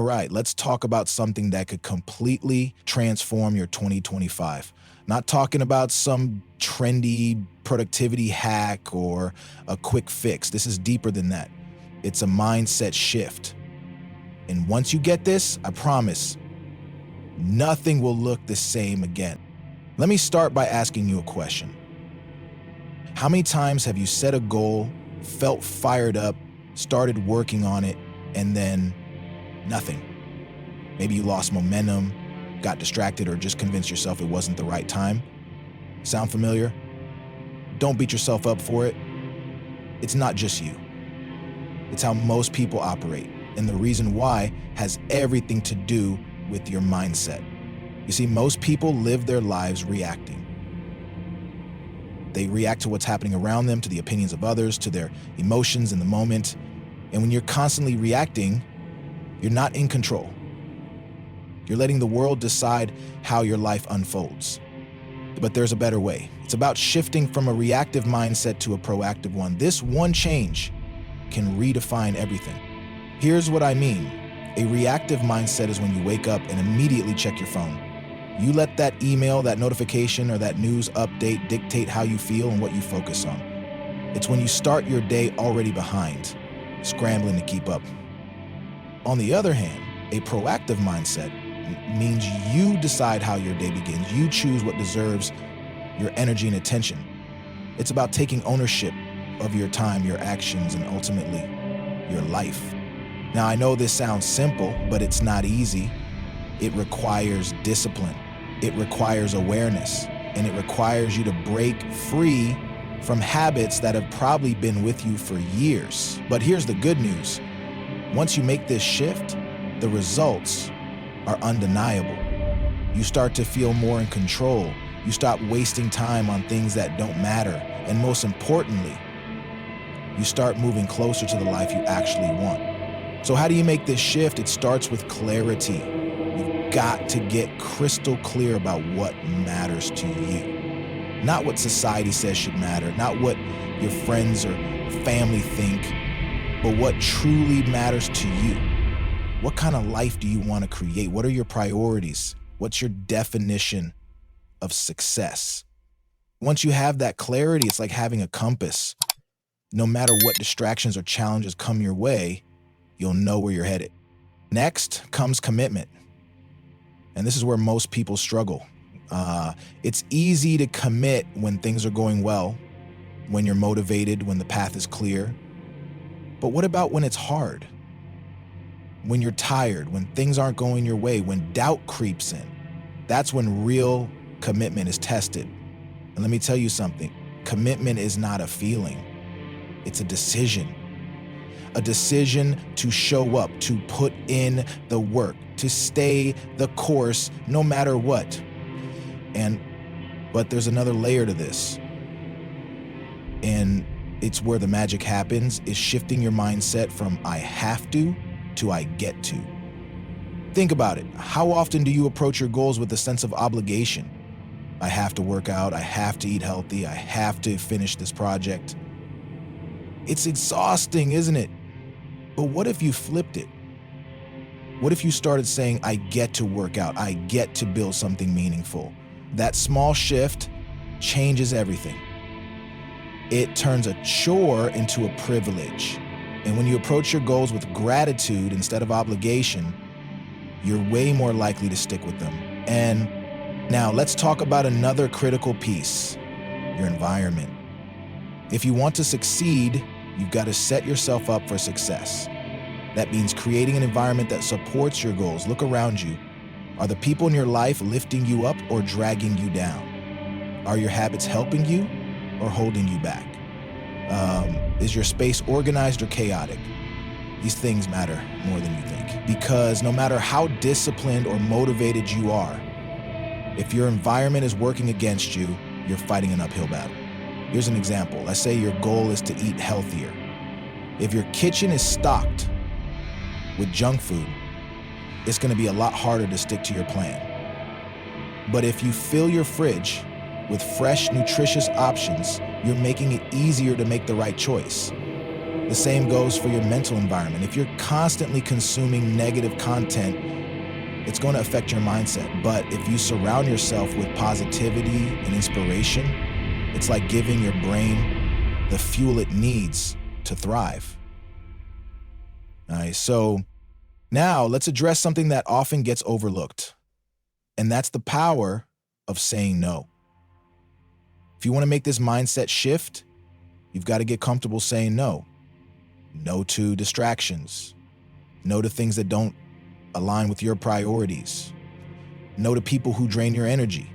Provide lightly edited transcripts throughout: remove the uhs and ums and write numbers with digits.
right, let's talk about something that could completely transform your 2025. Not talking about some trendy productivity hack or a quick fix. This is deeper than that. It's a mindset shift. And once you get this, I promise, nothing will look the same again. Let me start by asking you a question. How many times have you set a goal, felt fired up, started working on it, and then nothing? Maybe you lost momentum, got distracted, or just convinced yourself it wasn't the right time. Sound familiar? Don't beat yourself up for it. It's not just you. It's how most people operate, and the reason why has everything to do with your mindset. You see, most people live their lives reacting. They react to what's happening around them, to the opinions of others, to their emotions in the moment. And when you're constantly reacting, you're not in control. You're letting the world decide how your life unfolds. But there's a better way. It's about shifting from a reactive mindset to a proactive one. This one change can redefine everything. Here's what I mean. A reactive mindset is when you wake up and immediately check your phone. You let that email, that notification, or that news update dictate how you feel and what you focus on. It's when you start your day already behind, scrambling to keep up. On the other hand, a proactive mindset means you decide how your day begins. You choose what deserves your energy and attention. It's about taking ownership of your time, your actions, and ultimately, your life. Now, I know this sounds simple, but it's not easy. It requires discipline. It requires awareness, and it requires you to break free from habits that have probably been with you for years. But here's the good news. Once you make this shift, the results are undeniable. You start to feel more in control. You stop wasting time on things that don't matter. And most importantly, you start moving closer to the life you actually want. So how do you make this shift? It starts with clarity. You've got to get crystal clear about what matters to you. Not what society says should matter, not what your friends or family think, but what truly matters to you. What kind of life do you want to create? What are your priorities? What's your definition of success? Once you have that clarity, it's like having a compass. No matter what distractions or challenges come your way, you'll know where you're headed. Next comes commitment. And this is where most people struggle. It's easy to commit when things are going well, when you're motivated, when the path is clear. But what about when it's hard? When you're tired, when things aren't going your way, when doubt creeps in? That's when real commitment is tested. And let me tell you something. Commitment is not a feeling. It's a decision. A decision to show up, to put in the work, to stay the course no matter what. But there's another layer to this. And it's where the magic happens, is shifting your mindset from I have to I get to. Think about it. How often do you approach your goals with a sense of obligation? I have to work out, I have to eat healthy, I have to finish this project. It's exhausting, isn't it? But what if you flipped it? What if you started saying, I get to work out, I get to build something meaningful? That small shift changes everything. It turns a chore into a privilege. And when you approach your goals with gratitude instead of obligation, you're way more likely to stick with them. And now let's talk about another critical piece, your environment. If you want to succeed, you've got to set yourself up for success. That means creating an environment that supports your goals. Look around you. Are the people in your life lifting you up or dragging you down? Are your habits helping you or holding you back? Is your space organized or chaotic? These things matter more than you think. Because no matter how disciplined or motivated you are, if your environment is working against you, you're fighting an uphill battle. Here's an example. Let's say your goal is to eat healthier. If your kitchen is stocked with junk food, it's going to be a lot harder to stick to your plan. But if you fill your fridge with fresh, nutritious options, you're making it easier to make the right choice. The same goes for your mental environment. If you're constantly consuming negative content, it's going to affect your mindset. But if you surround yourself with positivity and inspiration, it's like giving your brain the fuel it needs to thrive. All right, so now let's address something that often gets overlooked, and that's the power of saying no. If you want to make this mindset shift, you've got to get comfortable saying no. No to distractions. No to things that don't align with your priorities. No to people who drain your energy.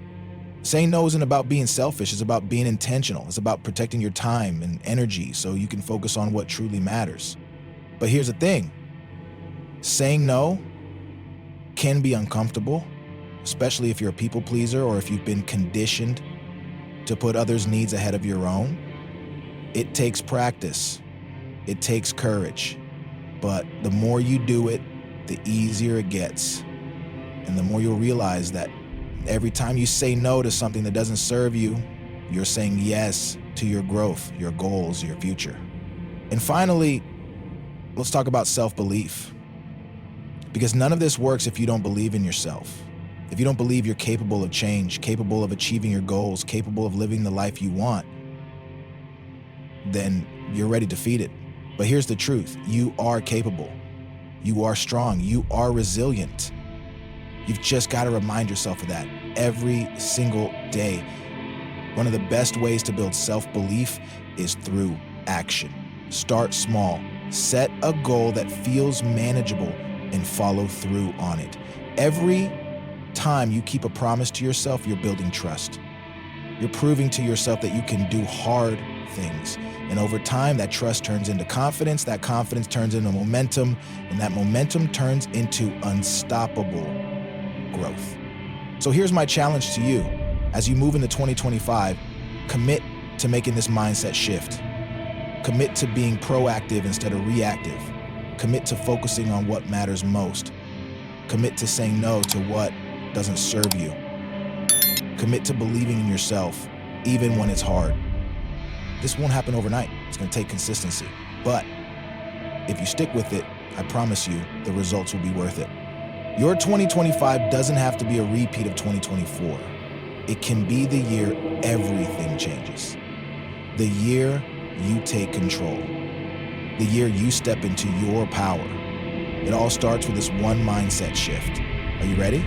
Saying no isn't about being selfish, it's about being intentional. It's about protecting your time and energy so you can focus on what truly matters. But here's the thing. Saying no can be uncomfortable, especially if you're a people pleaser or if you've been conditioned to put others' needs ahead of your own. It takes practice. It takes courage. But the more you do it, the easier it gets. And the more you'll realize that every time you say no to something that doesn't serve you, you're saying yes to your growth, your goals, your future. And finally, let's talk about self-belief. Because none of this works if you don't believe in yourself. If you don't believe you're capable of change, capable of achieving your goals, capable of living the life you want, then you're already defeated. But here's the truth. You are capable. You are strong. You are resilient. You've just got to remind yourself of that every single day. One of the best ways to build self-belief is through action. Start small. Set a goal that feels manageable and follow through on it. Every time you keep a promise to yourself, you're building trust. You're proving to yourself that you can do hard things. And over time, that trust turns into confidence, that confidence turns into momentum, and that momentum turns into unstoppable growth. So here's my challenge to you. As you move into 2025, commit to making this mindset shift. Commit to being proactive instead of reactive. Commit to focusing on what matters most. Commit to saying no to what doesn't serve you. Commit to believing in yourself, even when it's hard. This won't happen overnight. It's going to take consistency. But if you stick with it, I promise you, the results will be worth it. Your 2025 doesn't have to be a repeat of 2024. It can be the year everything changes. The year you take control. The year you step into your power. It all starts with this one mindset shift. Are you ready?